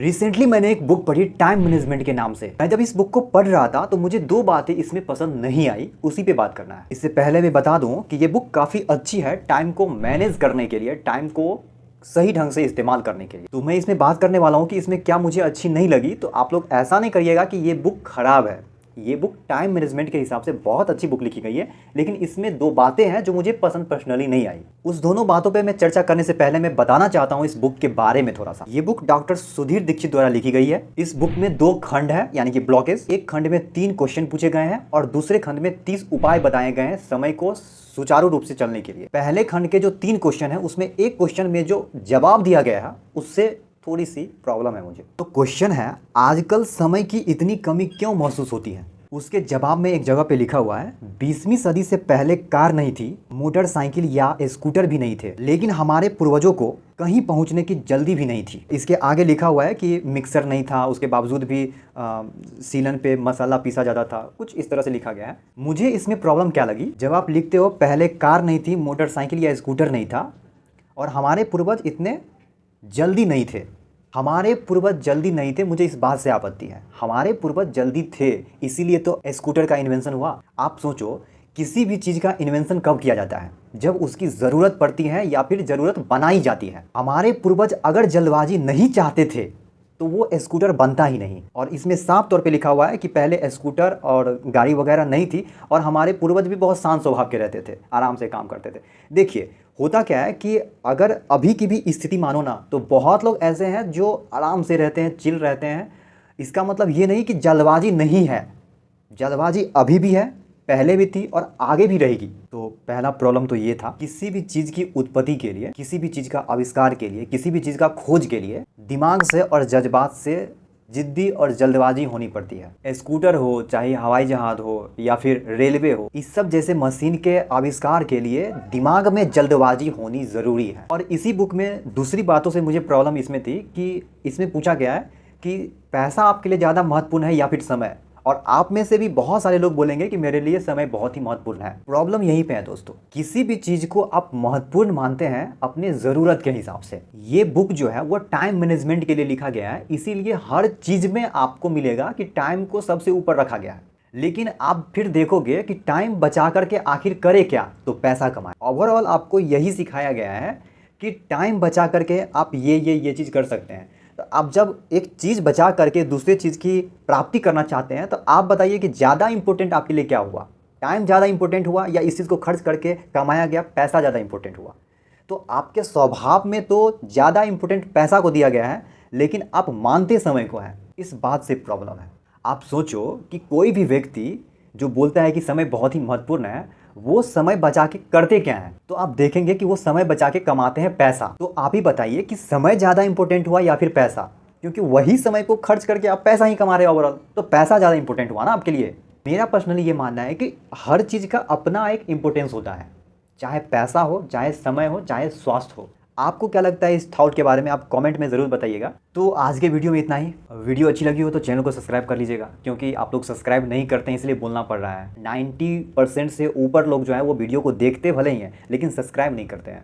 Recently मैंने एक book पढ़ी टाइम मैनेजमेंट के नाम से। मैं जब इस बुक को पढ़ रहा था तो मुझे दो बातें इसमें पसंद नहीं आई, उसी पे बात करना है। इससे पहले मैं बता दूं कि ये बुक काफ़ी अच्छी है टाइम को मैनेज करने के लिए, टाइम को सही ढंग से इस्तेमाल करने के लिए। तो मैं इसमें बात करने वाला हूँ कि इसमें क्या मुझे अच्छी नहीं लगी, तो आप लोग ऐसा नहीं करिएगा कि ये बुक खराब है। ये बुक टाइम मैनेजमेंट के हिसाब से बहुत अच्छी बुक लिखी गई है, लेकिन इसमें दो बातें हैं जो मुझे पसंद पर्सनली नहीं आई। उस दोनों बातों पे मैं चर्चा करने से पहले मैं बताना चाहता हूँ इस बुक के बारे में थोड़ा सा। ये बुक डॉक्टर सुधीर दीक्षित द्वारा लिखी गई है। इस बुक में दो खंड है, यानी कि ब्लॉकेज। एक खंड में 3 क्वेश्चन पूछे गए हैं और दूसरे खंड में 30 उपाय बताए गए हैं समय को सुचारू रूप से चलने के लिए। पहले खंड के जो 3 क्वेश्चन है उसमें एक क्वेश्चन में जो जवाब दिया गया है उससे थोड़ी सी प्रॉब्लम है मुझे। तो क्वेश्चन है, आजकल समय की इतनी कमी क्यों महसूस होती है? उसके जवाब में एक जगह पे लिखा हुआ है, 20वीं सदी से पहले कार नहीं थी, मोटरसाइकिल या स्कूटर भी नहीं थे, लेकिन हमारे पूर्वजों को कहीं पहुंचने की जल्दी भी नहीं थी। इसके आगे लिखा हुआ है कि मिक्सर नहीं था, उसके बावजूद भी सीलन पे मसाला पीसा जाता था, कुछ इस तरह से लिखा गया है। मुझे इसमें प्रॉब्लम क्या लगी, जब आप लिखते हो पहले कार नहीं थी, मोटरसाइकिल या स्कूटर नहीं था और हमारे पूर्वज इतने जल्दी नहीं थे। हमारे पूर्वज जल्दी नहीं थे, मुझे इस बात से आपत्ति है। हमारे पूर्वज जल्दी थे, इसीलिए तो स्कूटर का इन्वेंशन हुआ। आप सोचो, किसी भी चीज़ का इन्वेंशन कब किया जाता है? जब उसकी ज़रूरत पड़ती है या फिर ज़रूरत बनाई जाती है। हमारे पूर्वज अगर जल्दबाजी नहीं चाहते थे तो वो स्कूटर बनता ही नहीं। और इसमें साफ तौर पे लिखा हुआ है कि पहले स्कूटर और गाड़ी वगैरह नहीं थी और हमारे पूर्वज भी बहुत शांत स्वभाव के रहते थे, आराम से काम करते थे। देखिए, होता क्या है कि अगर अभी की भी स्थिति मानो ना, तो बहुत लोग ऐसे हैं जो आराम से रहते हैं, चिल रहते हैं। इसका मतलब ये नहीं कि जल्दबाजी नहीं है, जल्दबाजी अभी भी है, पहले भी थी और आगे भी रहेगी। तो पहला प्रॉब्लम तो ये था, किसी भी चीज़ की उत्पत्ति के लिए, किसी भी चीज़ का आविष्कार के लिए, किसी भी चीज़ का खोज के लिए दिमाग से और जज्बात से जिद्दी और जल्दबाजी होनी पड़ती है। स्कूटर हो, चाहे हवाई जहाज हो या फिर रेलवे हो, इस सब जैसे मशीन के आविष्कार के लिए दिमाग में जल्दबाजी होनी ज़रूरी है। और इसी बुक में दूसरी बातों से मुझे प्रॉब्लम इसमें थी कि इसमें पूछा गया है कि पैसा आपके लिए ज़्यादा महत्वपूर्ण है या फिर समय। और आप में से भी बहुत सारे लोग बोलेंगे कि मेरे लिए समय बहुत ही महत्वपूर्ण है। प्रॉब्लम यहीं पे है दोस्तों, किसी भी चीज़ को आप महत्वपूर्ण मानते हैं अपने ज़रूरत के हिसाब से। ये बुक जो है वो टाइम मैनेजमेंट के लिए लिखा गया है, इसीलिए हर चीज़ में आपको मिलेगा कि टाइम को सबसे ऊपर रखा गया है। लेकिन आप फिर देखोगे कि टाइम बचा करके आखिर करे क्या, तो पैसा कमाए। ओवरऑल आपको यही सिखाया गया है कि टाइम बचा करके आप ये चीज़ कर सकते हैं। तो आप जब एक चीज़ बचा करके दूसरी चीज़ की प्राप्ति करना चाहते हैं, तो आप बताइए कि ज़्यादा इंपॉर्टेंट आपके लिए क्या हुआ? टाइम ज़्यादा इंपॉर्टेंट हुआ या इस चीज़ को खर्च करके कमाया गया पैसा ज़्यादा इंपॉर्टेंट हुआ? तो आपके स्वभाव में तो ज़्यादा इंपॉर्टेंट पैसा को दिया गया है, लेकिन आप मानते समय को है। इस बात से प्रॉब्लम है। आप सोचो कि कोई भी व्यक्ति जो बोलता है कि समय बहुत ही महत्वपूर्ण है, वो समय बचा के करते क्या है? तो आप देखेंगे कि वो समय बचा के कमाते हैं पैसा। तो आप ही बताइए कि समय ज़्यादा इंपॉर्टेंट हुआ या फिर पैसा? क्योंकि वही समय को खर्च करके आप पैसा ही कमा रहे हो ओवरऑल, तो पैसा ज़्यादा इंपॉर्टेंट हुआ ना आपके लिए। मेरा पर्सनली ये मानना है कि हर चीज़ का अपना एक इम्पोर्टेंस होता है, चाहे पैसा हो, चाहे समय हो, चाहे स्वास्थ्य हो। आपको क्या लगता है इस थॉट के बारे में? आप कमेंट में ज़रूर बताइएगा। तो आज के वीडियो में इतना ही। वीडियो अच्छी लगी हो तो चैनल को सब्सक्राइब कर लीजिएगा, क्योंकि आप लोग सब्सक्राइब नहीं करते हैं इसलिए बोलना पड़ रहा है। 90% से ऊपर लोग जो है वो वीडियो को देखते भले ही हैं, लेकिन सब्सक्राइब नहीं करते हैं।